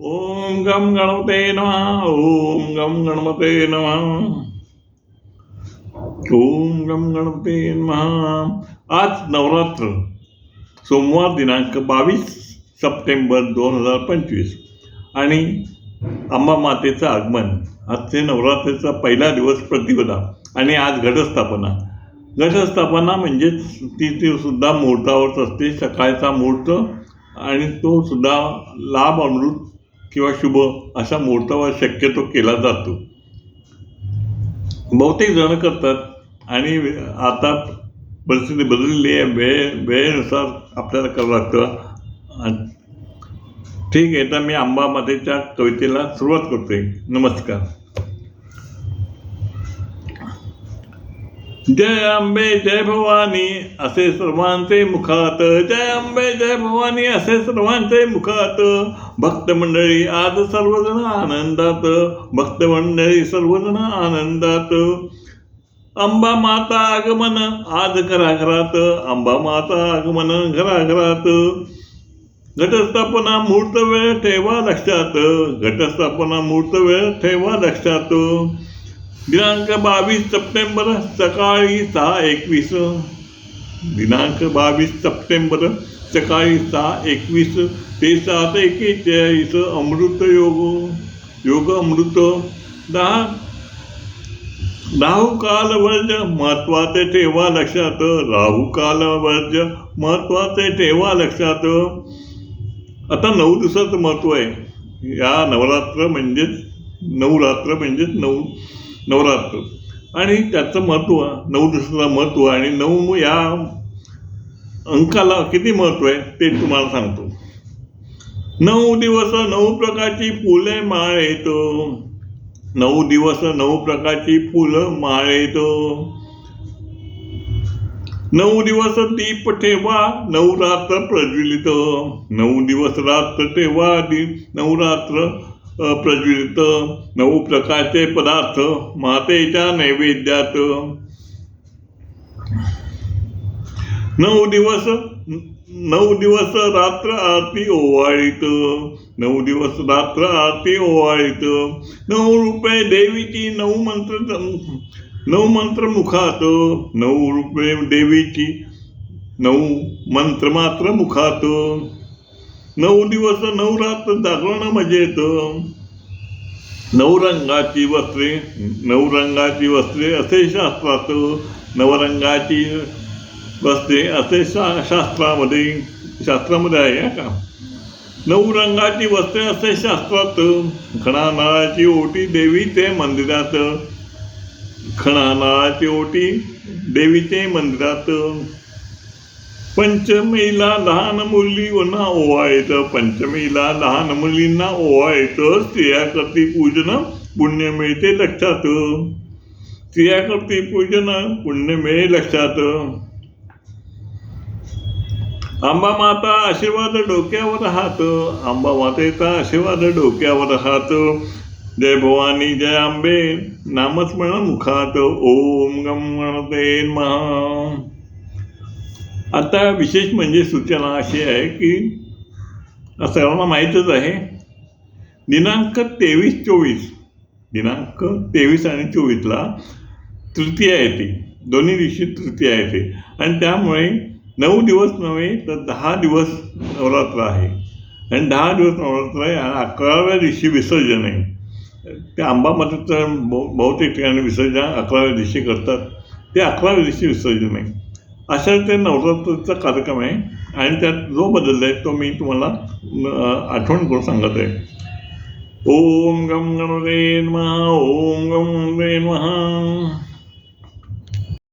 ओम गम गणपते नमः. ओम गम गणपते नमः. ओम गम गणपते नमः. आज नवरात्र, सोमवार दिनांक 22 सप्टेंबर 2025 आणि अंबा मातेचं आगमन. आजचे नवरात्रीचा पहिला दिवस प्रतिपदा आणि आज घटस्थापना. घटस्थापना म्हणजेच ती सुद्धा मुहूर्तावरच असते, सकाळचा मुहूर्त, आणि तो सुद्धा लाभ अमृत किंवा शुभ अशा मुहूर्तावर शक्यतो केला जातो. बहुतेक जण करतात आणि आता परिस्थिती बदलली आहे, वेळेनुसार आपल्याला करावं लागतं. ठीक आहे, तर मी अंबा मातेच्या कवितेला सुरुवात करतोय. नमस्कार. जय अंबे जय भवानी असे सर्वांचे मुखात, जय अंबे जय भवानी असे सर्वांचे मुखात. भक्त मंडळी आज सर्वजण आनंदात, भक्त मंडळी सर्वजण आनंदात. अंबा माता आगमन आज घराघरात, अंबा माता आगमन घराघरात. घटस्थापना मुहूर्त वेळ ठेवा लक्षात, घटस्थापना मुहूर्त वेळ ठेवा लक्षात. दिनांक 22 सप्टेंबर सकाळी 6:21. दिनांक 22 सप्टेंबर सकाळी 6:21 ते 7:41. अमृत योग अमृत. राहू काल वर्ज महत्वाचे ठेवा लक्षात, राहू काल वर्ज महत्वाचे ठेवा लक्षात. आता 9 दिवसाचं महत्त्व आहे. या नवरात्र म्हणजेच नवरात्र आणि त्याचं महत्त्व, 9 दिवसाचं महत्त्व आणि 9 या अंकाला किती महत्त्व आहे ते तुम्हाला सांगतो. 9 दिवस 9 प्रकारची फुले माळेत, 9 दिवस 9 प्रकारची फुलं माळेत. 9 दिवस दीप ठेवा नवरात्र प्रज्वलित, 9 दिवस रात्र ठेवा नवरात्र प्रज्वलित. 9 प्रकारचे पदार्थ मातेच्या नैवेद्यात. 9 दिवस रात्र आरती ओवाळीत, 9 दिवस रात्र आरती ओवाळीत. 9 रूपे देवीची 9 मंत्र मुखात, 9 रूपे देवीची 9 मंत्र मात्र मुखात. 9 दिवस 9 रात्र जागरण मजेत. 9 रंगाची वस्त्रे असे शास्त्रात, 9 रंगाची वस्त्रे असे शास्त्रामध्ये आहे का. 9 रंगाची वस्त्रे असे शास्त्रात. खणा नाळाची ओटी देवीचे मंदिरात, खणा नाळाची ओटी देवीचे मंदिरात. पंचमीला लहान मुलींना ओवाळायचं, पंचमीला लहान मुलींना ओवाळायचं. स्त्रिया करती पूजन पुण्य मिळते लक्षात, स्त्रिया करती पूजन पुण्य मिळे लक्षात. अंबा माता आशीर्वाद डोक्यावर हात, अंबा मातेचा आशीर्वाद डोक्यावर हात. जय भवानी जय अंबे नामस्मरण मुखात. ओम गम गणपते नमः. आता विशेष म्हणजे सूचना अशी आहे की सर्वांना माहीतच आहे, दिनांक 23 आणि 24ला तृतीया येते, दोन्ही दिवशी तृतीया येते. आणि त्यामुळे 9 दिवस नव्हे तर 10 दिवस नवरात्र आहे. आणि 10 दिवस नवरात्र आहे आणि 11व्या दिवशी विसर्जन आहे. त्या अंबा मातेचं बहुतेक ठिकाणी विसर्जन 11व्या दिवशी करतात, ते 11व्या दिवशी विसर्जन आहे. अशा ते नवरात्रीचा कार्यक्रम आहे आणि त्यात जो बदलला आहे तो मी तुम्हाला आठवण करून सांगत आहे. ओम गम गणपते नमः. ओम गम गणपते नमः.